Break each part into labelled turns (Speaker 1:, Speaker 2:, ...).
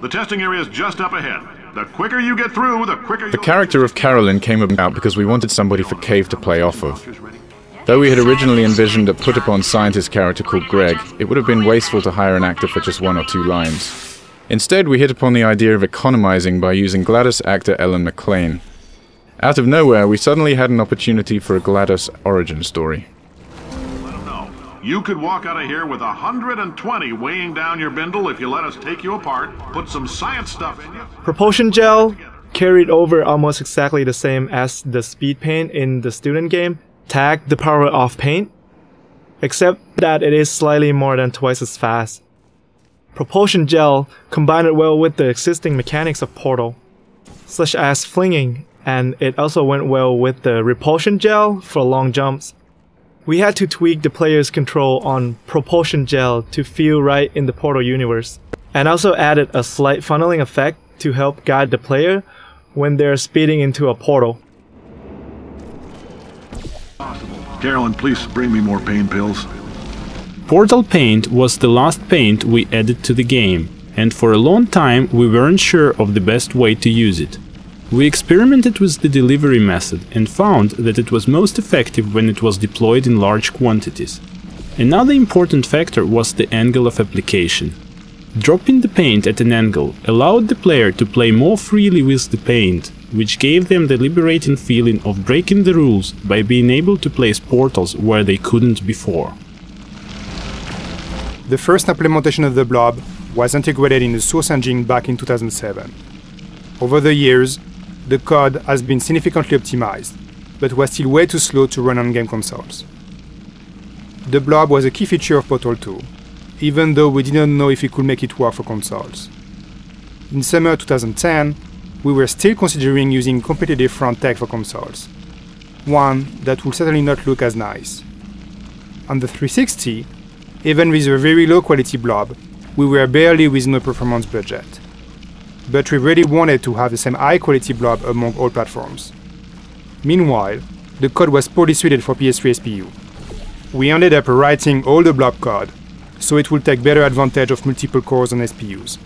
Speaker 1: The testing area is just up ahead. The quicker you get through, the quicker
Speaker 2: The character of Carolyn came about because we wanted somebody for Cave to play off of. Though we had originally envisioned a put-upon scientist character called Greg, it would have been wasteful to hire an actor for just 1 or 2 lines. Instead, we hit upon the idea of economizing by using GLaDOS actor Ellen McLean. Out of nowhere, we suddenly had an opportunity for a GLaDOS origin story.
Speaker 1: Let them know. You could walk out of here with 120 weighing down your bindle if you let us take you apart, put some science stuff in you.
Speaker 3: Propulsion gel carried over almost exactly the same as the speed paint in the student game, tagged the power off paint, except that it is slightly more than twice as fast. Propulsion gel combined well with the existing mechanics of Portal, such as flinging, and it also went well with the repulsion gel for long jumps. We had to tweak the player's control on propulsion gel to feel right in the Portal universe, and also added a slight funneling effect to help guide the player when they're speeding into a portal.
Speaker 1: Carolyn, please bring me more pain pills.
Speaker 4: Portal paint was the last paint we added to the game, and for a long time we weren't sure of the best way to use it. We experimented with the delivery method and found that it was most effective when it was deployed in large quantities. Another important factor was the angle of application. Dropping the paint at an angle allowed the player to play more freely with the paint, which gave them the liberating feeling of breaking the rules by being able to place portals where they couldn't before.
Speaker 5: The first implementation of the blob was integrated in the Source engine back in 2007. Over the years, the code has been significantly optimized, but was still way too slow to run on game consoles. The blob was a key feature of Portal 2, even though we didn't know if we could make it work for consoles. In summer 2010, we were still considering using completely different tech for consoles, one that would certainly not look as nice. On the 360, even with a very low quality blob, we were barely within a performance budget. But we really wanted to have the same high quality blob among all platforms. Meanwhile, the code was poorly suited for PS3 SPU. We ended up rewriting all the blob code, so it would take better advantage of multiple cores on SPUs,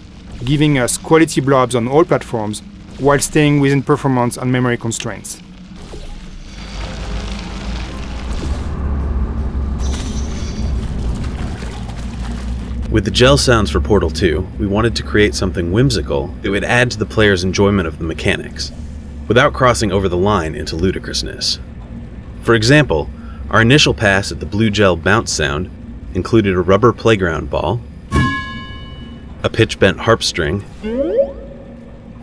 Speaker 5: giving us quality blobs on all platforms while staying within performance and memory constraints.
Speaker 6: With the gel sounds for Portal 2, we wanted to create something whimsical that would add to the player's enjoyment of the mechanics, without crossing over the line into ludicrousness. For example, our initial pass at the blue gel bounce sound included a rubber playground ball, a pitch-bent harp string,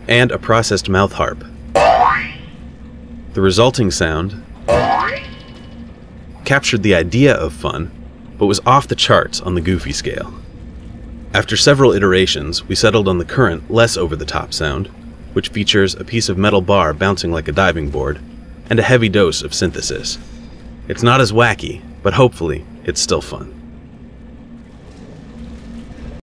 Speaker 6: and a processed mouth harp. The resulting sound captured the idea of fun, but was off the charts on the goofy scale. After several iterations, we settled on the current, less over-the-top sound, which features a piece of metal bar bouncing like a diving board, and a heavy dose of synthesis. It's not as wacky, but hopefully, it's still fun.